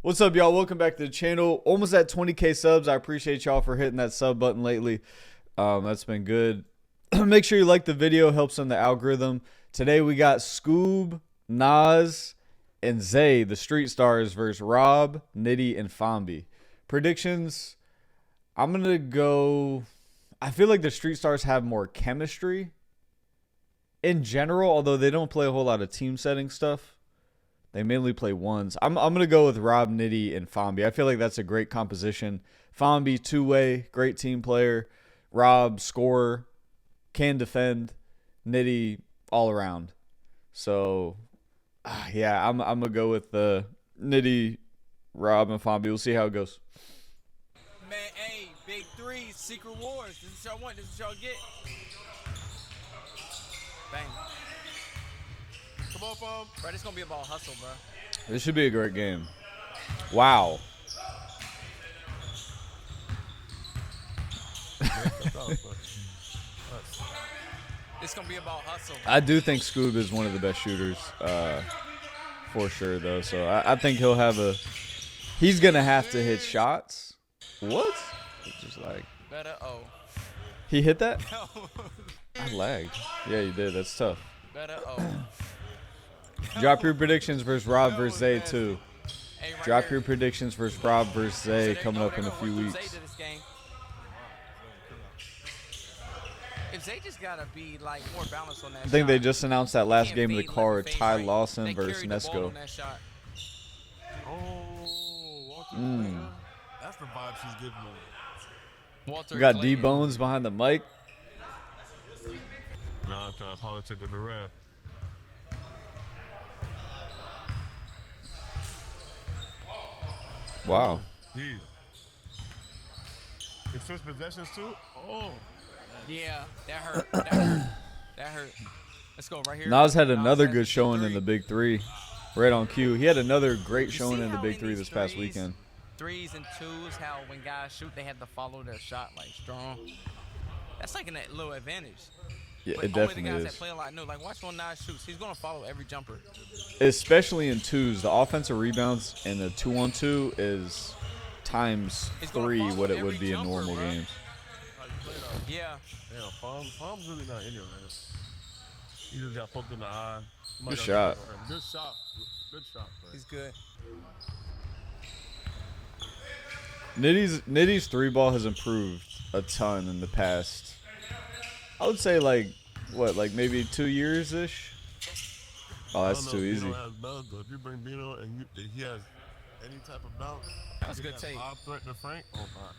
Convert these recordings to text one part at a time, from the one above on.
What's up, y'all? Welcome back to the channel. Almost at 20K subs. I appreciate y'all for hitting that sub button lately. That's been good. Make sure you like the video. Helps on the algorithm. Today we got Scoob, Nas, and Zay, the Street Stars, versus Rob, Nitty, and Fomby. Predictions. I'm going to go... I feel like the Street Stars have more chemistry in general, although they don't play a whole lot of team setting stuff. They mainly play ones. I'm going to go with Rob, Nitty, and Fomby. I feel like that's a great composition. Fomby, two-way, great team player. Rob, scorer, can defend. Nitty, all around. So, yeah, I'm going to go with Nitty, Rob, and Fomby. We'll see how it goes. Man, hey, big three, Secret Wars. This is what y'all want. This is what y'all get. Bang. Come on, Fom. Bro, this going to be about hustle, bro. This should be a great game. Wow. It's going to be about hustle. I do think Scoob is one of the best shooters for sure, though. So I think he'll have a – he's going to have to hit shots. What? It's just like – Better, oh. He hit that? No. I lagged. Yeah, you did. That's tough. Better, oh. Drop your predictions versus Rob versus Zay, too. Hey, right Drop here. your predictions versus Rob versus Zay So coming they- up in a they're few gonna move weeks. Zay to this game. If Zay just got to be, like, more balanced on that I think they shot. just announced that last Can't game of the fade, card, let the fade Ty right. Lawson They versus carried the ball Nesco. on that shot. Oh, Walter Mm. That's the vibe she's giving me. Walter We got Clayton. D-Bones behind the mic. Nah, I'm trying to politic in the ref. Wow. Yeah. It switched possessions too? Oh. Yeah, that hurt. That hurt. That hurt. Let's go right here. Nas had another Nas good had showing in the big three. Right on cue. He had another great showing in the big three this past weekend. Threes and twos, how when guys shoot, they have to follow their shot like strong. That's like a little advantage. Yeah, But it only the definitely guys is. that play a lot know. Like watch when Nas shoots, he's gonna follow every jumper. Especially in twos. The offensive rebounds in the 2-on-2 is times He's gonna 3 follow what it every would be in jumper, normal bro. games. Yeah. Damn, Palm's really not in here, man. He just got poked in the eye. Good shot. Good shot. Good shot, man. He's good. Nitty's three ball has improved a ton in the past. I would say like maybe 2 years ish. Oh, I that's don't too know if easy. Bino has bounce, but if you bring Bino and he has any type of bounce, That was a he good has take. off threat to Frank. Oh my.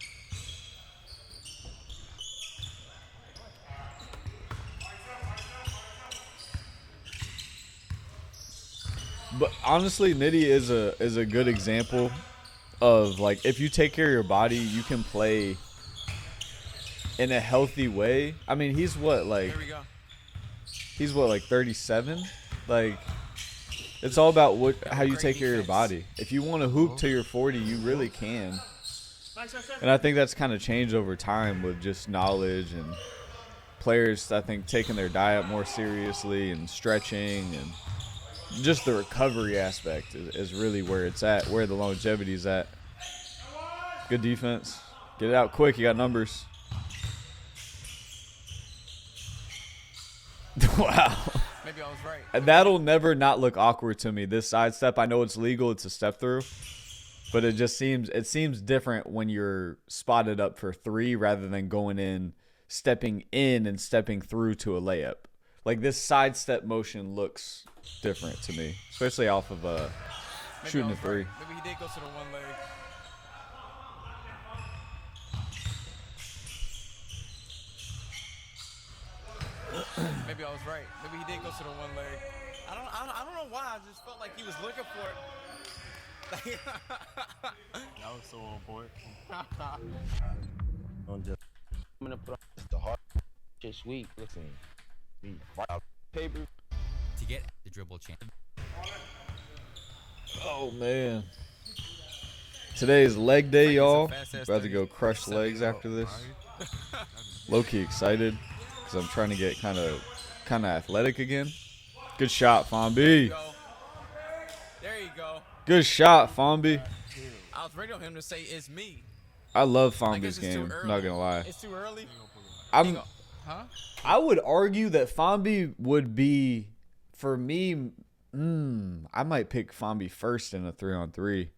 But honestly, Nitty is a good example of like if you take care of your body, you can play in a healthy way. I mean, he's what like 37? Like it's all about how you take care of your body. If you want to hoop till you're 40, you really can. And I think that's kind of changed over time with just knowledge and players, I think, taking their diet more seriously and stretching and just the recovery aspect is really where it's at, where the longevity is at. Good defense. Get it out quick. You got numbers. Wow. Maybe I was right. And that'll never not look awkward to me. This sidestep, I know it's legal. It's a step through. But it just seems different when you're spotted up for 3 rather than going in, stepping in and stepping through to a layup. Like this sidestep motion looks different to me, especially off of Maybe shooting I a was 3. right. Maybe he did go to the one leg. Maybe I was right. Maybe he did go to the one leg. I don't know why. I just felt like he was looking for it. That was so on point. I'm gonna put on the hard shit sweet. Listen, me right paper. To get the dribble champ. Oh man. Today is leg day, y'all. fast-ass About to go crush legs after this. Low key excited because I'm trying to get kind of athletic again. Good shot, Fomby. There you go. Good shot, Fomby. I was ready on him to say it's me. I love I guess Fomby's it's too game. early. Not gonna lie. It's too early. Huh? I would argue that Fomby would be, for me, I might pick Fomby first in a 3-on-3.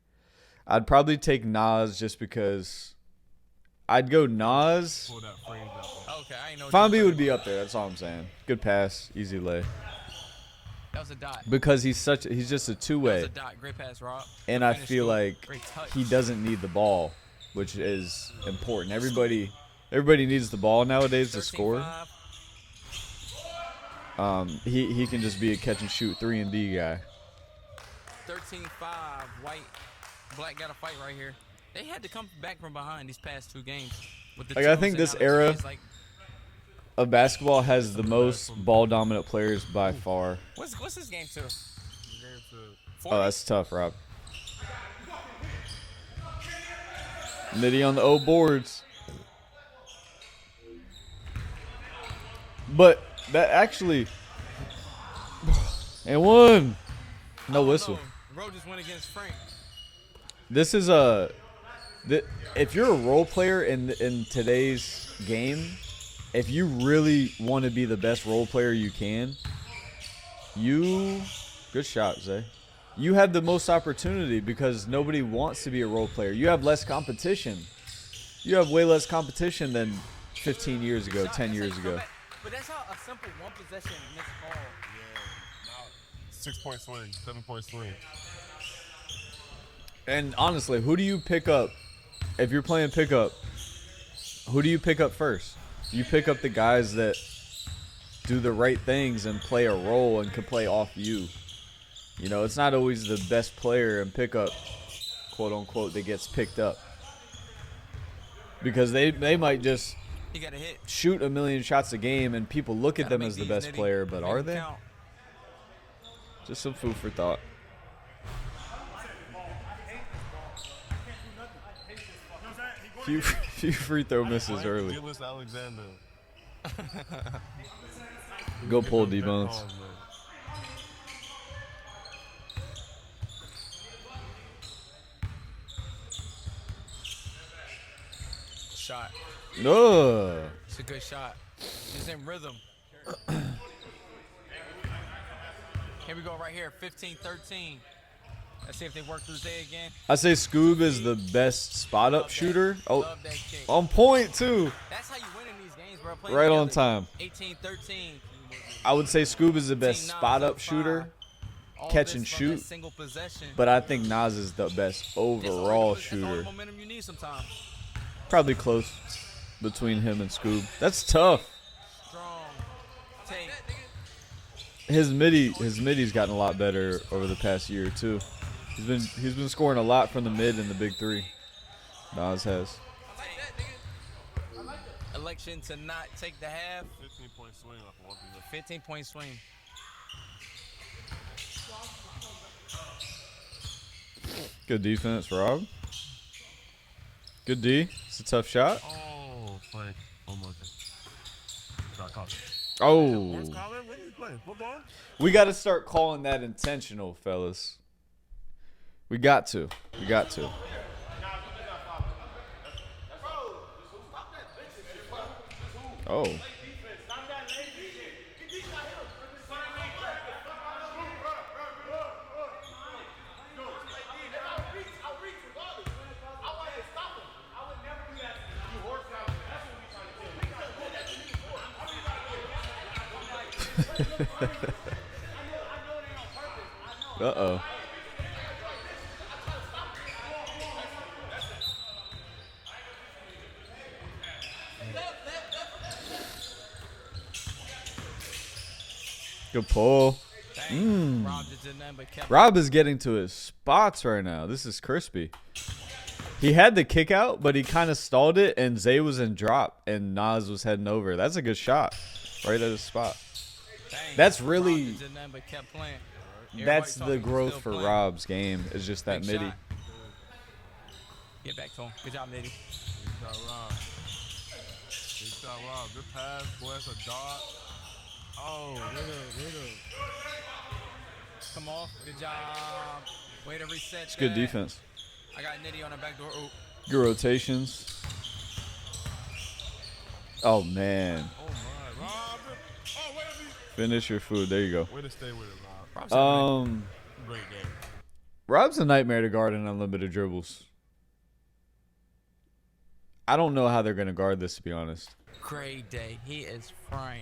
I'd probably take Nas just because I'd go Nas. Pull that phrase out. Okay, I ain't know. what you Fomby were would be up there. That's all I'm saying. Good pass, easy lay. That was a dot. Because he's just a That was two-way, a dot. Great pass, Rob. and Good I finish, feel Scoop. like Great touch. he doesn't need the ball, which is important. Everybody needs the ball nowadays to score. 13-5. He can just be a catch and shoot 3-and-D guy. 13-5. White, black got a fight right here. They had to come back from behind these past 2 games. With the Like, I twos think and this now the era threes, like, of basketball has the most ball dominant players by far. what's this game to? Game to 40? Oh, that's tough, Rob. Nitty on the O boards. But that actually, and one, no whistle. No. Roe just went against Frank. This is if you're a role player in today's game, if you really want to be the best role player you can, good shot, Zay. You have the most opportunity because nobody wants to be a role player. You have less competition. You have way less competition than 15 years ago, 10 years ago. But that's how a simple one possession missed call. 6-point swing, 7-point swing. And honestly, who do you pick up if you're playing pickup? Who do you pick up first? You pick up the guys that do the right things and play a role and can play off you. You know, it's not always the best player in pickup, quote unquote, that gets picked up. Because they might just He got a hit. shoot a million shots a game and people look at Gotta them make as the these, best Nitty. player, but Make are them they? count. Just some food for thought. Few free throw misses early. Gillis Alexander. Go pull D-Bones. Oh, man. Shot. No. It's a good shot. He's in rhythm. Here we go right here. 15-13. Let's see if they work through Zay again. I say Scoob is the best spot up Love that. shooter. Oh, Love that kick. on point too. That's how you win in these games, bro. Playing Right on together. time. 18-13. I would say Scoob is the best 15 spot knocks up on shooter, five. All catch this and from that shoot. Single possession. but I think Nas is the best That's all overall the- That's all the shooter. momentum you need sometimes. Probably close between him and Scoob. That's tough. Strong. Take. His midi's gotten a lot better over the past year or two. He's been scoring a lot from the mid and the big three. Nas has. Election to not take the half. 15-point swing off of 1 15-point swing. Good defense, Rob. Good D. It's a tough shot. Oh, play. Oh, my God. Shot caught. Oh. What's Colin? What are you playing? Football? We got to start calling that intentional, fellas. We got to. We got to. Oh. Uh-oh. Good pull. Dang. Rob just did nothing but kept Rob is getting to his spots right now. This is crispy. He had the kick out, but he kind of stalled it, and Zay was in drop, and Nas was heading over. That's a good shot. Right at his spot. Dang. That's Rob really- just did nothing but kept playing. That's Everybody the talking, he's growth still for playing. Rob's game. Is just that Big midi. shot. Get back to him. Good job, Nitty. Big shot, Rob. Big shot, Rob. Good pass. Boy, that's a dot. Oh, Come off. Good job. Way to reset. It's good that. defense. I got Nitty on the back door. Oh, Good rotations. Oh, man. Oh my, Rob. Oh, wait a minute. Finish your food. There you go. Way to stay with it, Rob. Great game. Rob's a nightmare to guard in unlimited dribbles. I don't know how they're going to guard this, to be honest. great day. He is frying.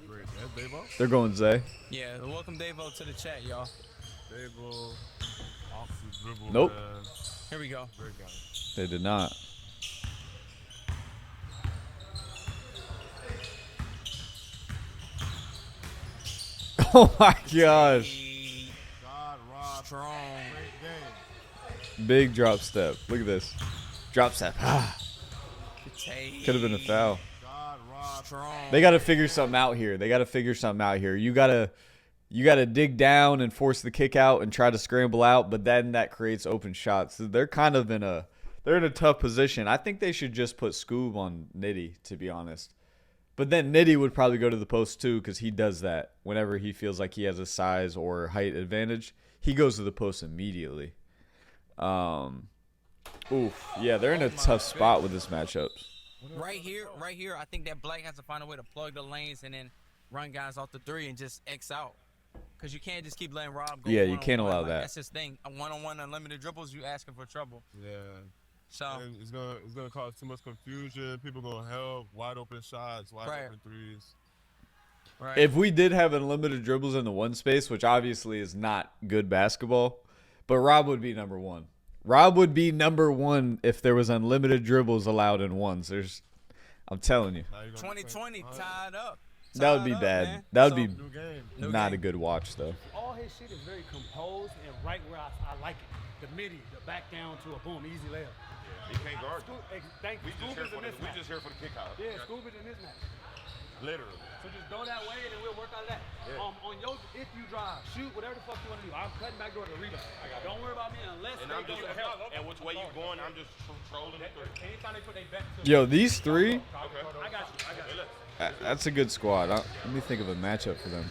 Great. That's Davo? They're going Zay. Yeah, welcome Davo to the chat, y'all. Davo. Off the dribble. Nope. Man. Here we go. Great guy. They did not. Oh my gosh. God, Rob. Strong. Great game. Big drop step. Look at this. Drop step. Could have been a foul. God, Rob. Strong. They got to figure something out here. You got to dig down and force the kick out and try to scramble out, but then that creates open shots. They're kind of in a tough position. I think they should just put Scoob on Nitty, to be honest. But then Nitty would probably go to the post too, because he does that whenever he feels like he has a size or height advantage. He goes to the post immediately. Oof. Yeah, they're in a tough spot with this matchup. Right here, I think that Black has to find a way to plug the lanes and then run guys off the three and just X out. Because you can't just keep letting Rob go. Yeah, you can't one-on-one. allow Like, that. That's his thing. A one-on-one unlimited dribbles, you asking for trouble. Yeah. So, And it's gonna cause too much confusion. People gonna help wide open shots, wide open threes. right. If we did have unlimited dribbles in the one space, which obviously is not good basketball, but Rob would be number one. Rob would be number one if there was unlimited dribbles allowed in ones. I'm telling you, 2020 tied up. that would be Tied up, bad. man. That would So, be New game. New not game. a good watch, though. All his shit is very composed and right where I like it. The midi, the back down to a boom, easy layup. He can't guard. Thank you. We just here for the kick out. Yeah, Scoop is in this match. Literally. So just go that way and then we'll work on that. Yeah. On your, if you drive, shoot, whatever the fuck you want to do. I'm cutting back door to the rebound. Don't worry about me unless And they I'm go just to help. and which way you going? I'm just trolling the three. Anytime they put their back to Yo, these three, I got you. that's a good squad. Let me think of a matchup for them.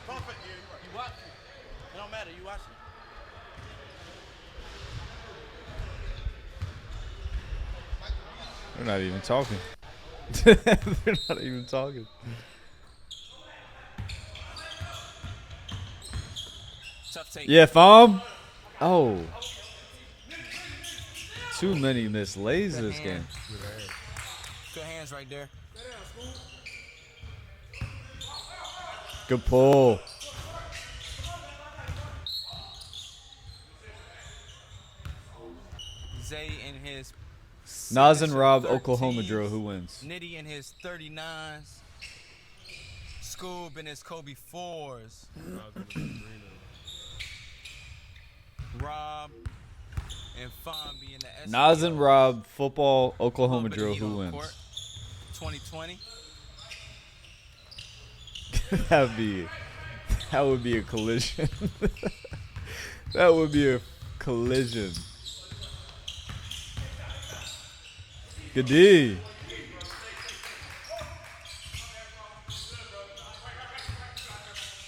You watch it. It don't matter. You watch it. They're not even talking. They're not even talking. Tough take. Yeah, Fomb. Oh. Too many missed lays this game. Good hands right there. Good pull. Zay in his Nas and Rob, 13s. Oklahoma drill. Who wins? Nitty in his 39s. Scoob in his Kobe 4s. Rob and Fomby in the SBL. Nas and Rob, football, Oklahoma Little bit of drill. heat Who on wins? court. 2020. That would be a collision. That would be a collision. Good D.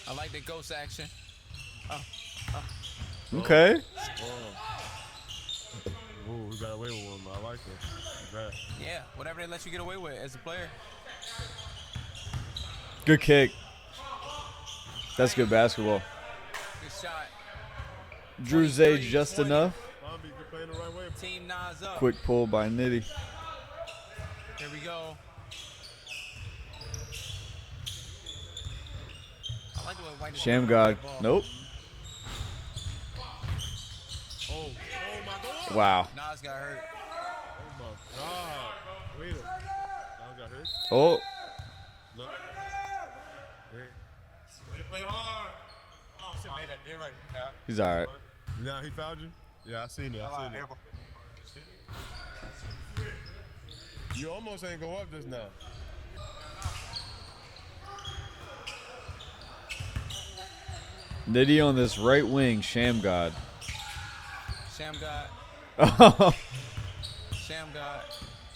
I like the ghost action. Okay. Ooh, we got away with one. I like it. Bad. Yeah, whatever they let you get away with as a player. Good kick. That's good basketball. Good shot. Drew Zay just enough. Fomby, you're playing the right way. Team Nas up. Quick pull by Nitty. Here we go. I like the way White is Sham running God. the ball. Nope. Oh my God. Wow. Nas got hurt. Oh my God. Wait a minute. Now got hurt. Oh. No. Hey. Play hard. Oh, shit, made that day right. He's all right. Now he fouled you? Yeah, I seen it. I seen it. You almost ain't go up just now. Nitty on this right wing. Sham God. Sham God. Oh. Sham God.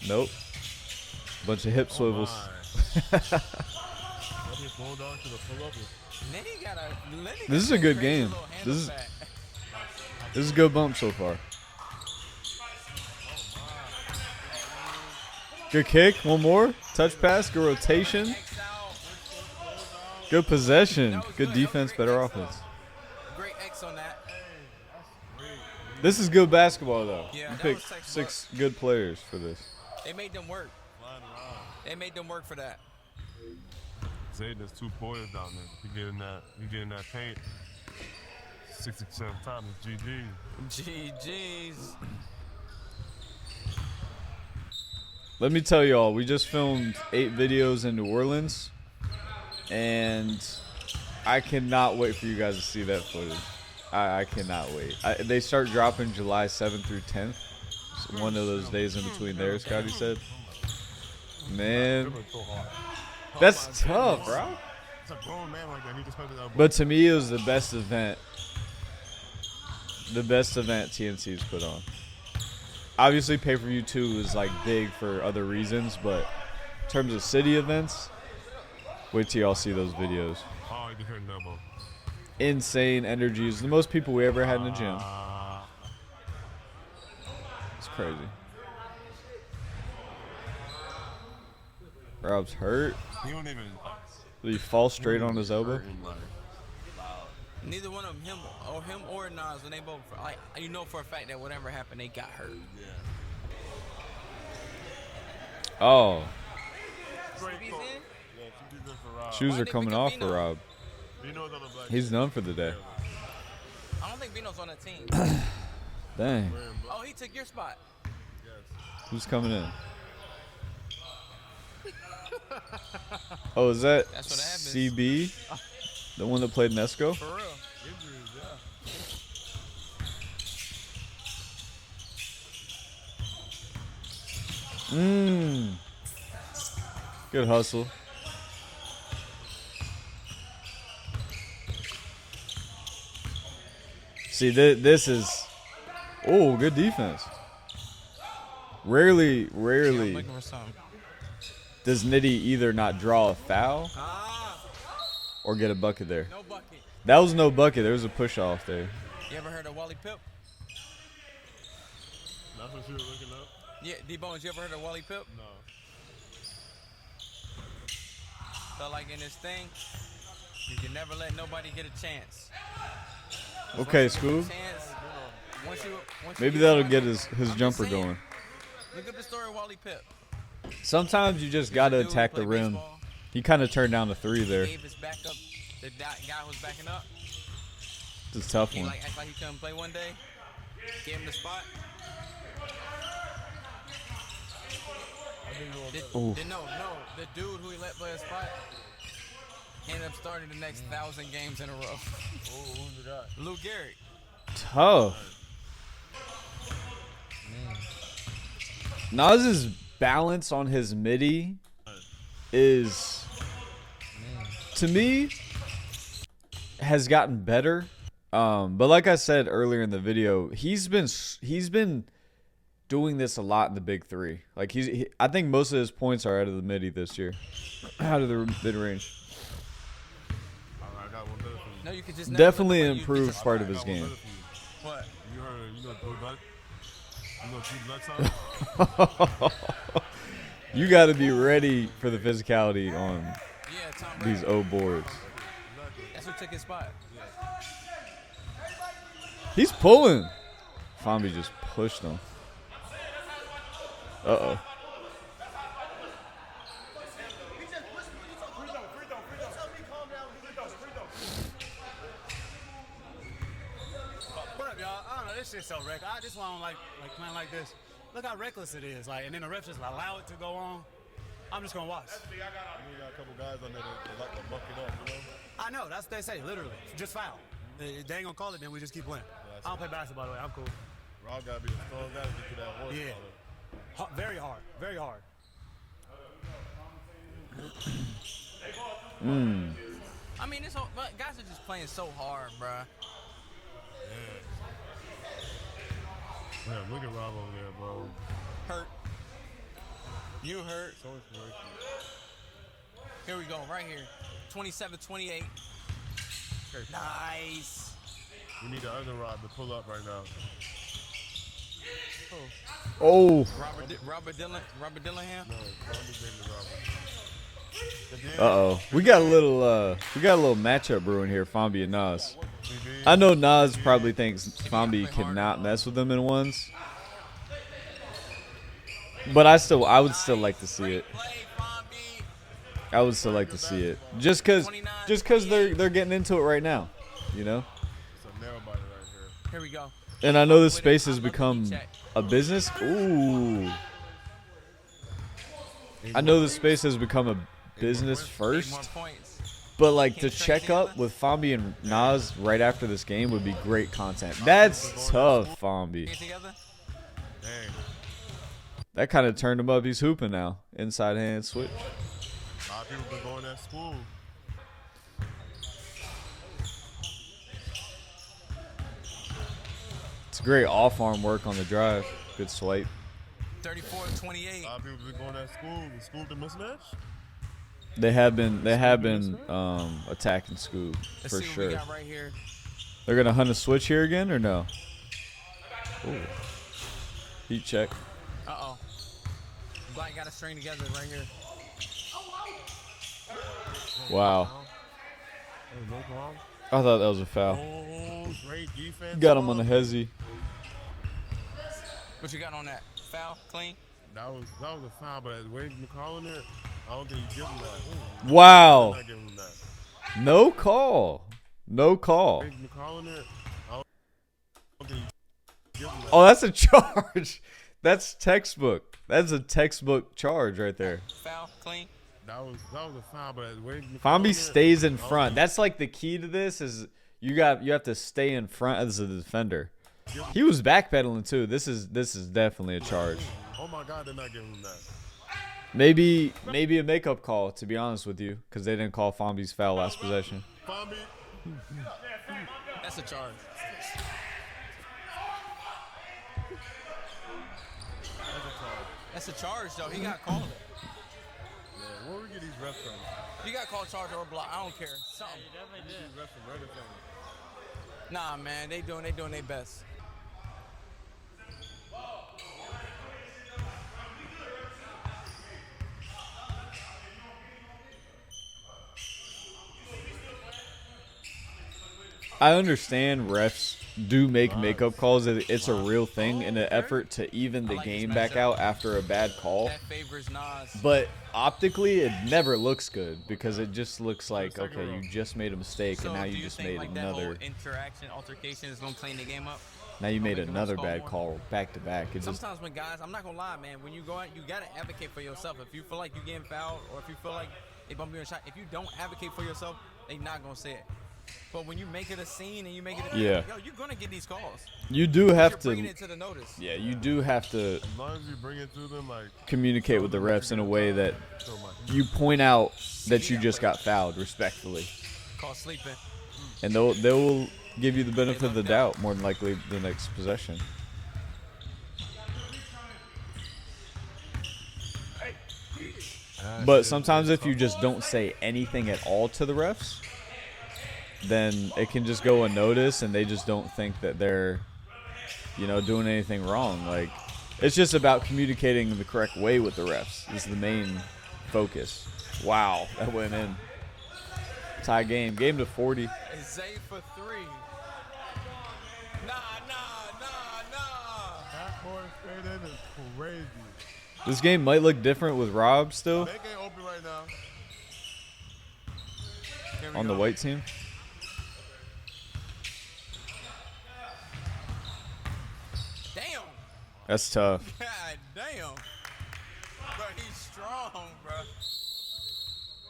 Nope. Bunch of hip swivels. What Hit bulldog to the pull up. Nitty got a. Nitty This is got a good crazy game. little handle This is- back. This is a good bump so far. Good kick. One more. Touch pass. Good rotation. X out. Good possession. That was Good That was defense. great Better X, though. offense. Great X on that. This is good basketball, though. Yeah, You that picked was textbook. 6 good players for this. They made them work. Flying around. They made them work for that. Zayden is 2 points down there. He getting that paint. 60% of the time it's GG. GG's. Let me tell y'all, we just filmed 8 videos in New Orleans, and I cannot wait for you guys to see that footage. I cannot wait. They start dropping July 7th through 10th. It's one of those days in between there, Scotty said. Man, that's tough, bro. It's a grown man like that. He just put that. But to me, it was the best event. The best event TNC's put on. Obviously, pay-per-view 2 is like big for other reasons, but in terms of city events, wait till y'all see those videos. Oh, you can hear double. Insane energy. It's the most people we ever had in the gym. It's crazy. Rob's hurt. He don't even. Did he fall straight on his elbow? Neither one of them, him or Nas, when they both, like, you know for a fact that whatever happened, they got hurt. Oh, Great He's coach. in? Yeah, two defense for Rob. shoes Why are they coming pick up off for Bino? Rob. Bino's on the black. He's done for the day. I don't think Bino's on the team. Dang. Oh, he took your spot. Who's coming in? Oh, is that That's what happens. CB? The one that played Nesco? For real. Injuries, yeah. Good hustle. See, this is... Oh, good defense. Rarely I'm looking for something. does Nitty either not draw a foul Ah, or get a bucket there. no bucket. That was no bucket. There was a push off there. You ever heard of Wally Pip? That's what you were looking up? Yeah, D-Bones, you ever heard of Wally Pip? No. So like in this thing, you can never let nobody get a chance. Okay, Once you get a Scoob. chance, once you Maybe get that'll one, get his I'm jumper just saying. going. Look up the story of Wally Pip. Sometimes you just got to Dude who attack the played rim. baseball, He kind of turned down the 3 there. Gave his back up, the guy who was backing up. It's a tough He one. like act like he couldn't play one day. Gave him the spot. Ooh. No, the dude who he let play a spot ended up starting the next 1,000 games in a row. Who's the guy? Lou Gehrig. Tough. Nas's balance on his midi is, to me, has gotten better. But like I said earlier in the video, he's been doing this a lot in the big 3. Like I think most of his points are out of the midi this year, out of the mid range. Alright, I got one better for you. No, you could just never Definitely let nobody improved use part of I his got one game. better for you. What? You heard, you know Blue Blood? You know Blue Blood time? You got to be ready for the physicality on Yeah, Tom these Brady. O boards. That's who took his spot. He's pulling. Fomby just pushed him. Uh-oh. What up, y'all? I don't know. This shit's so reckless. I just want to like playing like this. Look how reckless it is. Like, and then the refs just allow it to go on. I'm just gonna watch. You got a couple guys on there that like to buck it up, you know? I know. That's what they say. Literally, just foul. They ain't gonna call it. Then we just keep playing. I don't play basketball the way. I'm cool. Rob gotta be a strong guy to get to that horse. Yeah. Very hard. Very hard. I mean, this whole, but guys are just playing so hard, bruh. Yeah, look at Rob over there, bro. Hurt. You hurt. So inspirational. Here we go, right here. 27-28. Okay. Nice. We need the other Rob to pull up right now. Oh. Robert Dillingham. No, Fondy's name is Robert. Uh-oh. We got a little matchup brewing here, Fomby and Nas. I know Nas probably thinks Fomby cannot mess with them in ones. But I would still like to see it. I would still like to see it. Just cause they're getting into it right now. You know? It's a nail biter right here. Here we go. And I know this space has become a business. Ooh. I know this space has become a business first. But like to check up with Fomby and Nas right after this game would be great content. That's tough, Fomby. Dang. That kind of turned him up. He's hooping now. Inside hand switch. A lot of people been going to school. It's great off arm work on the drive. Good swipe. 34-28. A lot of people been going to school. The school the mismatch? They have been attacking Scoob Let's for see what sure. we got right here. They're gonna hunt a switch here again or no? Ooh. Heat check. Uh-oh. Black got a string together right here. Wow. Hey, no problem. I thought that was a foul. Oh, great defense. Got him on the hezzy. What you got on that? Foul? Clean? That was a foul, but as Wade McCall in it, I don't think he give him that. Wow. Not giving him that. No call. No call. Wade McCall in it, I don't think he give him that. Oh, that's a charge. That's textbook. That's a textbook charge right there. Foul? Clean? That was a foul, but as Wade McCall Fomby in it, stays in I don't front. think That's like the key to this is you have to stay in front as a defender. He was backpedaling too. This is definitely a charge. Oh my God, they're not giving him that. Maybe a makeup call, to be honest with you, because they didn't call Fomby's foul last possession. Fomby. That's a charge. That's a charge, though. He got called it. Yeah, where we get these refs from? You got called charge or block. I don't care. Something. These refs from everything. Nah, man. They doing their best. I understand refs do make makeup calls. It's a real thing in an effort to even the game back out after a bad call. That favors Nas. But optically, it never looks good because it just looks like, okay, you just made a mistake and So now do you just think, made like, that another. whole altercation is gonna clean the game up? Now you made make the refs another call bad more? call back to back. It just Sometimes when guys, I'm not gonna lie, man. When you go out, you gotta advocate for yourself. If you feel like you're getting fouled, or if you feel like they bump you in a shot, if you don't advocate for yourself, they not gonna say it. But when you make it a scene and you make it a Yeah. yo, you're gonna get these calls. you do have You're to. bringing it to the notice. Yeah, you do have to As long as you bring it to them, like communicate with the refs in a way that so much. you point out that you just got fouled respectfully, Call sleeping. and they will give you the benefit of the doubt more than likely the next possession. But sometimes if you just don't say anything at all to the refs, then it can just go unnoticed and they just don't think that they're, doing anything wrong. Like, it's just about communicating the correct way with the refs is the main focus. Wow, that went in. Tie game. Game to 40. Zay for three. Nah. That boy straight in is crazy. This game might look different with Rob still Make it open right now. Here we on the go. white team. Damn. That's tough. God damn. Bro, he's strong, bro. Bro,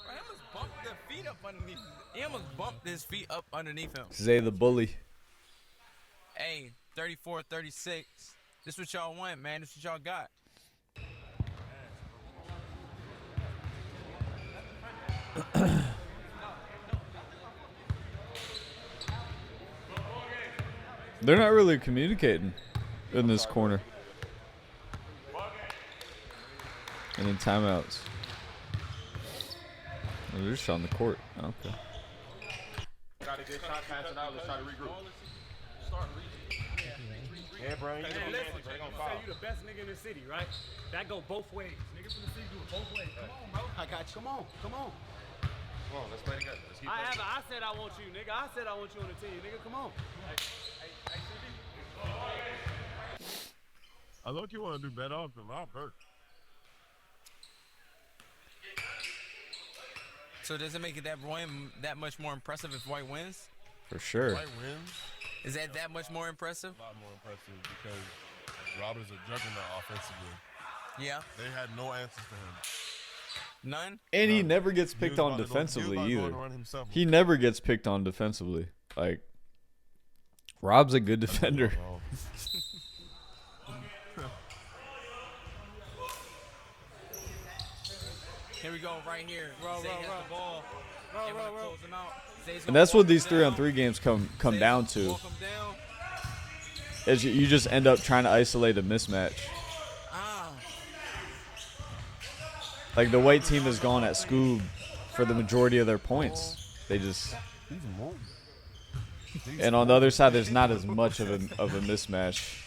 he almost bumped the feet up underneath. He almost bumped his feet up underneath him. Zay the bully. Hey, 34-36. This what y'all want, man. This what y'all got. They're not really communicating in this corner. And in timeouts. they're just on the court. Okay. Got a good shot, pass it out. Let's try to regroup. Yeah, bro. You Hey, gonna listen, they gonna you foul. say you the best nigga in the city, right? That go both ways. Niggas from the city do it both ways. Come on, bro. I got you. Come on, come on. Come on, let's play together. Let's keep playing. I said I want you, nigga. I said I want you on the team, nigga. Come on. I look, you want to do better off than Rob Burke. So does it make it that much more impressive if White wins? For sure. White wins. Is that much more impressive? A lot more impressive because Rob is a juggernaut offensively. Yeah. They had no answers to him. None? And he never gets He picked was on about to go- defensively he was about to either. go to run himself. He never gets picked on defensively. Like, Rob's a good defender. Oh. Here we go, right here. Zay has the ball. And we're gonna close him out. Zay's And gonna that's walk what these him down. 3-on-3 games come Zay's down gonna to. walk him down. Is you just end up trying to isolate a mismatch. Ah. Like the white team has gone at Scoob for the majority of their points. They just, and on the other side, there's not as much of a mismatch.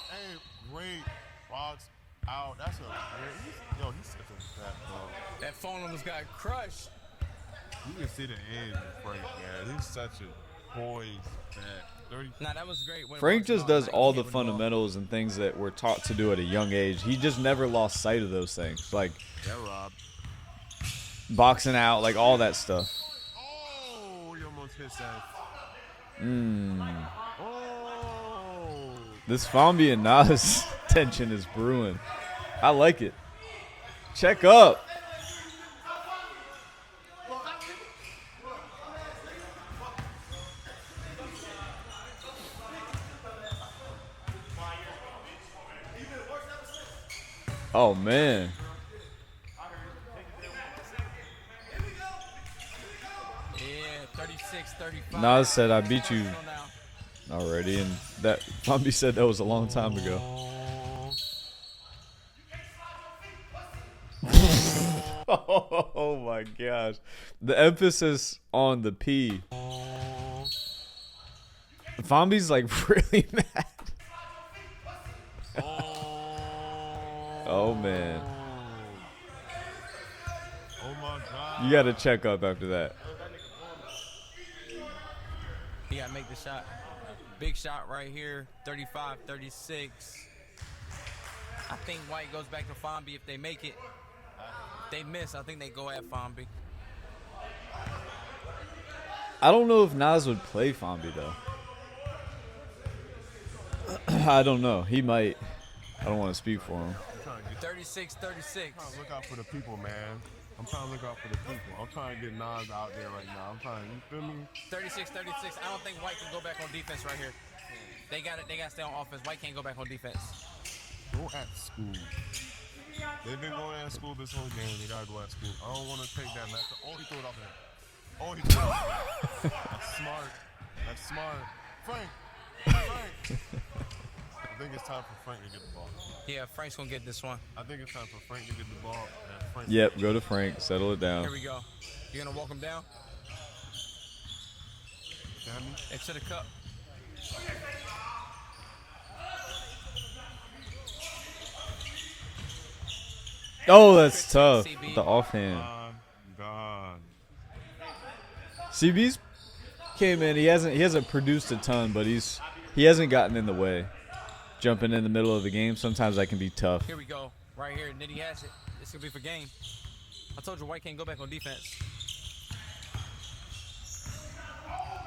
Hey, great box out. That's a great. Yo, he's such a fat dog. That phone almost got crushed. You can see the edge of Frank, man. He's such a poised, fat, 30. Nah, that was great. When Frank watching just does night, all he the hit with ball. fundamentals and things that we're taught to do at a young age. He just never lost sight of those things, like Yeah, Rob. boxing out, like all that stuff. Oh, he almost hit that. Oh. This Fomby and Nas tension is brewing. I like it. Check up. Oh, man. Yeah, 36, 35. Nas said, I beat you Now. already, and that Fomby said that was a long time ago. Oh my gosh. The emphasis on the P. Fomby's like really mad. Oh man. Oh my God. You gotta check up after that. He got to make the shot. Big shot right here. 35, 36. I think White goes back to Fomby if they make it. If they miss, I think they go at Fomby. I don't know if Nas would play Fomby though. I don't know. He might. I don't want to speak for him. 36, 36. I'm trying to look out for the people, man. I'm trying to look out for the people. I'm trying to get Nas out there right now. I'm trying, you feel me? 36, 36. I don't think White can go back on defense right here. They got to stay on offense. White can't go back on defense. Go at school. They've been going at school this whole game. They gotta go at school. I don't want to take that match. Oh, he threw it off there. Oh, he threw it off there. That's smart. That's smart. Frank. I think it's time for Frank to get the ball. Yeah, Frank's going to get this one. I think it's time for Frank to get the ball. And Frank Yep, go to Frank. Settle it Here down. we go. You're going to walk him down? Got me? Into the cup. Oh, that's tough. The offhand. God. CB's came in. He hasn't produced a ton, but he hasn't gotten in the way. Jumping in the middle of the game, sometimes that can be tough. Here we go. Right here. Nitty has it. This going to be for game. I told you White can't go back on defense.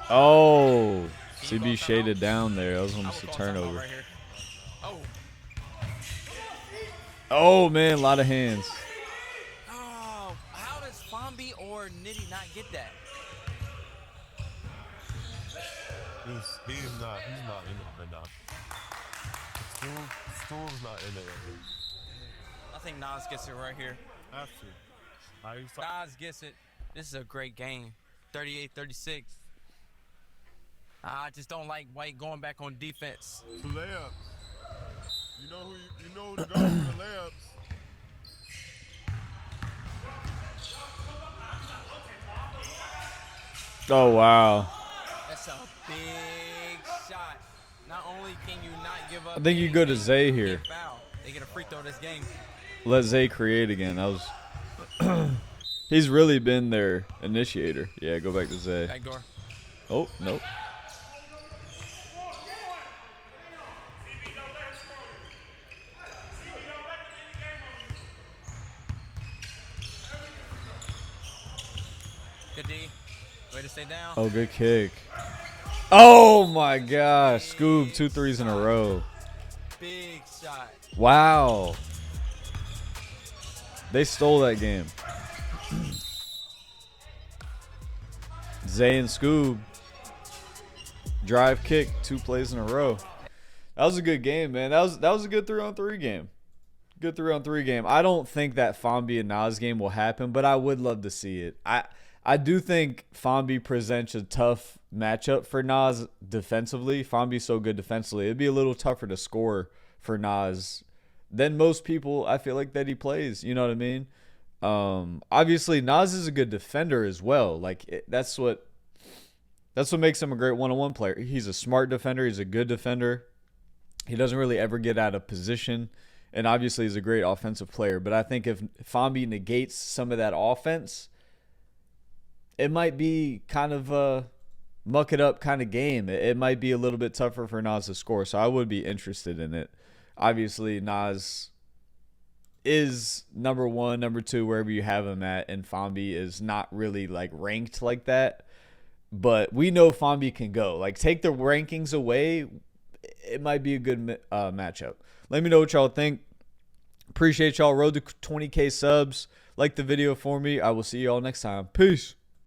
Oh, CB shaded down there. That was almost a turnover. Right here. Oh. Oh man, a lot of hands. Oh. How does Fomby or Nitty not get that? He's not in it right now. Stool's not in it right here. I think Nas gets it right here. Have to. Nas gets it. This is a great game. 38-36. I just don't like White going back on defense. The layups. You know who to go for the layups. Oh, wow. That's a big shot. Not only can you not give up. I think you go to Zay here. Get foul. They get a free throw this game. Let Zay create again. That was he's really been their initiator. Yeah, go back to Zay. Back door. Oh, nope. Good D. Way to stay down. Oh, good kick. Oh, my gosh. Scoob, 2 threes in a row. Big shot. Wow. They stole that game. Zay and Scoob. Drive kick, 2 plays in a row. That was a good game, man. That was a good 3-on-3 game. Good 3-on-3 game. I don't think that Fomby and Nas game will happen, but I would love to see it. I do think Fomby presents a tough matchup for Nas defensively. Fomby's so good defensively. It'd be a little tougher to score for Nas than most people I feel like that he plays. You know what I mean? Obviously, Nas is a good defender as well. Like that's what makes him a great one-on-one player. He's a smart defender. He's a good defender. He doesn't really ever get out of position. And obviously, he's a great offensive player. But I think if Fomby negates some of that offense, it might be kind of a muck it up kind of game. It might be a little bit tougher for Nas to score. So I would be interested in it. Obviously, Nas is number 1, number 2, wherever you have him at. And Fomby is not really like ranked like that. But we know Fomby can go. Like, take the rankings away, it might be a good matchup. Let me know what y'all think. Appreciate y'all. Road to 20K subs. Like the video for me. I will see y'all next time. Peace.